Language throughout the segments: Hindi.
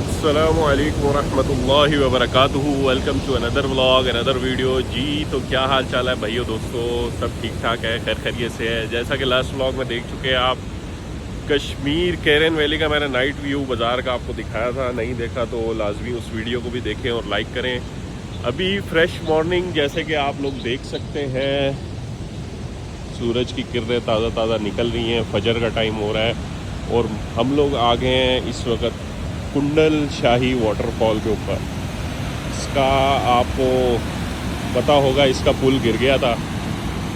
अस्सलामु अलैकुम वरहमतुल्लाहि वबरकातुहू। Welcome to another vlog, another video. जी तो क्या हाल चाल है भाइयों दोस्तों, सब ठीक ठाक है, खैर खैरियत से है। जैसा कि लास्ट व्लॉग में देख चुके हैं आप, कश्मीर केरन वैली का मैंने नाइट व्यू बाज़ार का आपको दिखाया था। नहीं देखा तो लाजमी उस वीडियो को भी देखें और लाइक करें। अभी फ्रेश मॉर्निंग जैसे कि आप लोग देख सकते हैं, सूरज की किरणें ताज़ा निकल रही हैं, फजर का टाइम हो रहा है और हम लोग आ गए हैं इस वक्त कुंडल शाही वाटरफॉल के ऊपर। इसका आपको पता होगा, इसका पुल गिर गया था।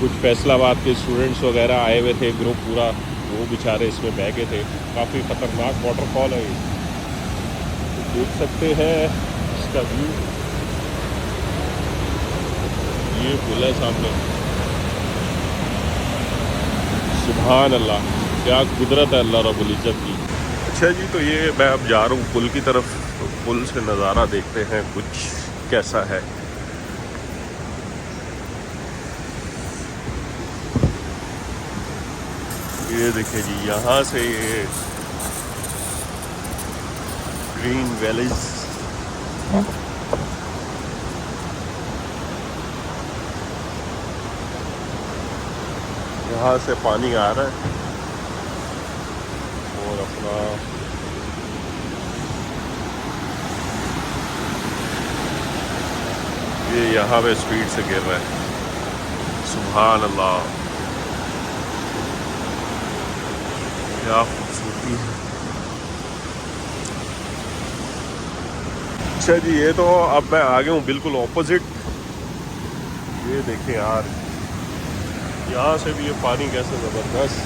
कुछ फैसलाबाद के स्टूडेंट्स वगैरह आए हुए थे, ग्रुप पूरा, वो बेचारे इसमें बह गए थे। काफ़ी ख़तरनाक वाटरफॉल है ये, तो देख सकते हैं इसका व्यू। ये पुल है सामने, सुभान अल्लाह, क्या कुदरत है अल्लाह रब्बुल इज़्ज़त की। अच्छा जी, तो ये मैं अब जा रहा हूँ पुल की तरफ, तो पुल से नज़ारा देखते हैं कुछ कैसा है। ये देखिए जी, यहाँ से ये ग्रीन वैलीज, यहाँ से पानी आ रहा है और अपना ये यहाँ पे स्पीड से गिर रहा है। सुभान अल्लाह, क्या खूबसूरती है। अच्छा जी, ये तो अब मैं आ गया हूँ बिल्कुल ऑपोजिट। ये देखें यार, यहाँ से भी ये पानी कैसे ज़बरदस्त,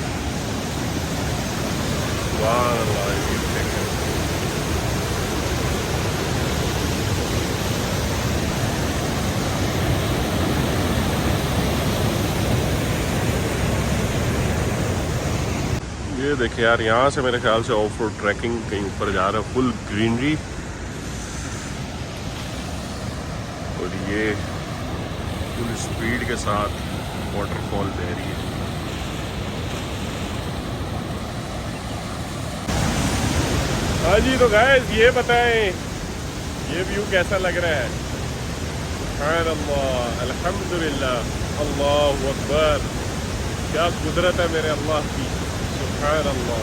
सुभान अल्लाह। ये देखें, ये देखें यार, यहाँ से मेरे ख्याल से ऑफ रोड ट्रैकिंग कहीं ऊपर जा रहा है। फुल ग्रीनरी और ये फुल स्पीड के साथ वाटरफॉल बह रही है। हाँ जी, तो गाइस ये बताएं, ये व्यू कैसा लग रहा है? सुभान अल्लाह, अल्हम्दुलिल्लाह, अल्लाहु अकबर, क्या कुदरत है मेरे अल्लाह की, सुभान अल्लाह।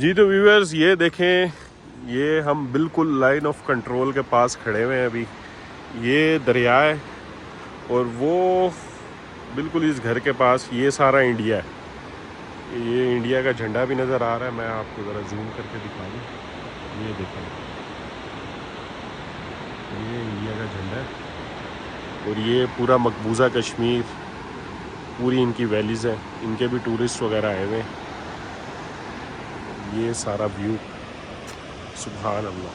जी तो व्यूअर्स, ये देखें, ये हम बिल्कुल लाइन ऑफ कंट्रोल के पास खड़े हुए हैं अभी। ये दरिया है और वो बिल्कुल इस घर के पास ये सारा इंडिया है। ये इंडिया का झंडा भी नज़र आ रहा है, मैं आपको ज़रा जूम करके दिखा दूँ। ये देखें, ये इंडिया का झंडा है और ये पूरा मकबूजा कश्मीर, पूरी इनकी वैलीज़ हैं, इनके भी टूरिस्ट वगैरह आए हुए हैं। ये सारा व्यू, सुभान अल्लाह।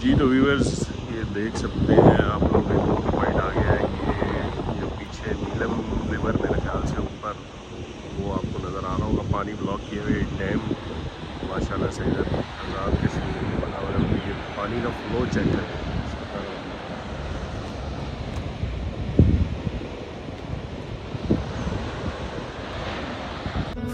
जी तो व्यूअर्स, ये देख सकते हैं आप लोग, एक और पॉइंट आ गया है। ये जो पीछे नीलम रिवर मेरे ख्याल से ऊपर वो आपको नज़र आ रहा होगा, पानी ब्लॉक किए हुए डैम माशाल्लाह से इधर आज़ाद कश्मीर में बना हुआ है। ये पानी का फ्लो चेक है।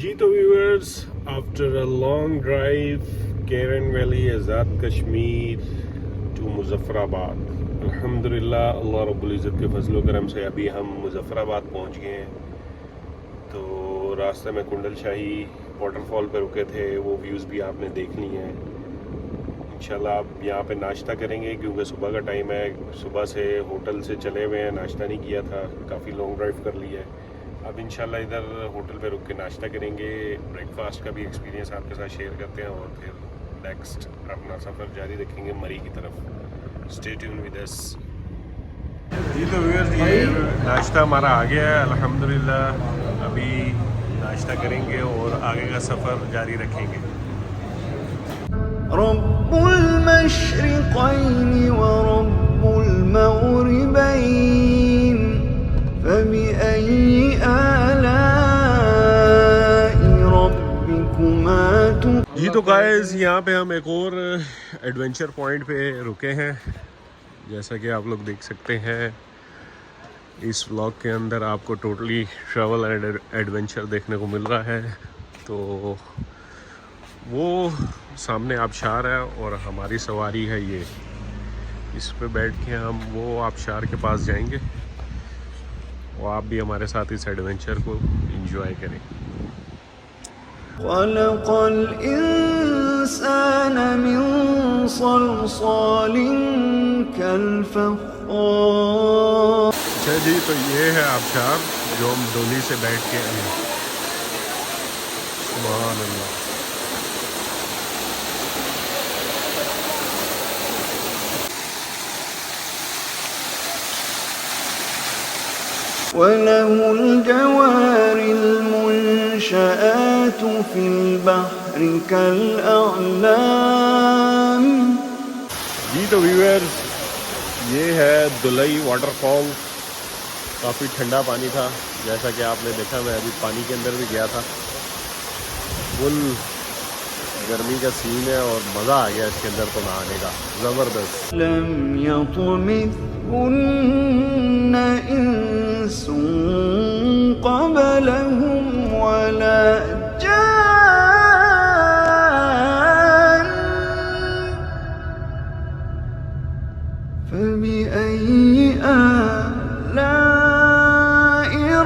जी तो viewers, after a long drive Keran valley, Azad Kashmir to Muzaffarabad, अल्हम्दुलिल्लाह अल्लाह रब्बुल इज़्ज़त के फजलो करम से अभी हम मुजफ्फराबाद पहुंच गए हैं। तो रास्ते में कुंडल शाही वाटरफॉल पे रुके थे, वो व्यूज़ भी आपने देख लिए हैं। इंशाल्लाह आप यहाँ पे नाश्ता करेंगे क्योंकि सुबह का टाइम है। सुबह से होटल से चले हुए हैं, नाश्ता नहीं किया था, काफ़ी लॉन्ग ड्राइव कर लिया है। अब इंशाल्लाह इधर होटल पे रुक के नाश्ता करेंगे, ब्रेकफास्ट का भी एक्सपीरियंस आपके साथ शेयर करते हैं और फिर नेक्स्ट अपना सफ़र जारी रखेंगे मरी की तरफ। Stay tune with us. जी तो व्यूअर्स, ये नाश्ता हमारा आ गया है अल्हम्दुलिल्लाह। अभी नाश्ता करेंगे और आगे का सफ़र जारी रखेंगे। रब्बुल मशरिक़ैन व रब्बुल मग़रिबैन फबिअय्यि आलाइ रब्बिकुमा तुकज़िबान। जी तो गाइस, यहाँ पे हम एक और एडवेंचर पॉइंट पे रुके हैं। जैसा कि आप लोग देख सकते हैं, इस व्लॉग के अंदर आपको टोटली ट्रैवल एंड एडवेंचर देखने को मिल रहा है। तो वो सामने आबशार है और हमारी सवारी है ये, इस पे बैठ के हम वो आबशार के पास जाएंगे और आप भी हमारे साथ इस एडवेंचर को एंजॉय करें। खलक़ल इंसान मिन सलसालिन कल-फ़ख़्ख़ार। अच्छा जी, तो ये है आबशार जो हम डोली से बैठ के आए। सुभान अल्लाह। वलहुल जवारिल मुंशआतु फिल बहरि कल अअलाम। जी तो व्यूअर्स, ये है दुलई वाटरफॉल। काफ़ी ठंडा पानी था, जैसा कि आपने देखा। मैं अभी पानी के अंदर भी गया था। फुल गर्मी का सीन है और मज़ा आ गया इसके अंदर तो नहाने का, ज़बरदस्त। लम यतमिथहुन्न इंसुन क़बलहुम वला जान फबिअय्यि आलाइ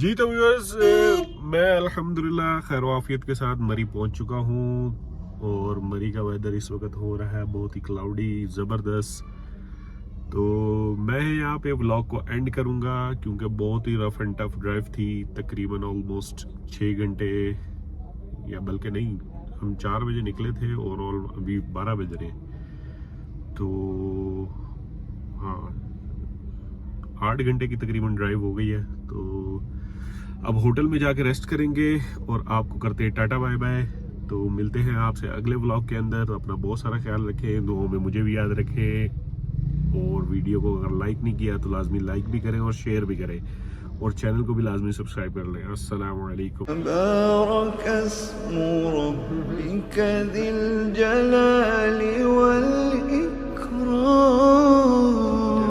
जी तो व्यूअर्स, मैं अल्हम्दुलिल्लाह खैर वाफियत के साथ मरी पहुंच चुका हूं और मरी का वेदर इस वक्त हो रहा है बहुत ही क्लाउडी ज़बरदस्त। तो मैं यहाँ पे व्लॉग को एंड करूँगा क्योंकि बहुत ही रफ एंड टफ ड्राइव थी, तकरीबन ऑलमोस्ट 6 घंटे, या बल्कि नहीं, हम 4 बजे निकले थे और अभी 12 बज रहे हैं, तो हाँ 8 घंटे की तकरीबन ड्राइव हो गई है। तो अब होटल में जाके रेस्ट करेंगे और आपको करते हैं टाटा बाय बाय। तो मिलते हैं आपसे अगले व्लॉग के अंदर। अपना बहुत सारा ख्याल रखें, दुआओं में मुझे भी याद रखें, और वीडियो को अगर लाइक नहीं किया तो लाजमी लाइक भी करें और शेयर भी करें, और चैनल को भी लाजमी सब्सक्राइब कर लें। अस्सलामु अलैकुम। तबारक अस्मु रब्बिका ज़िल जलाल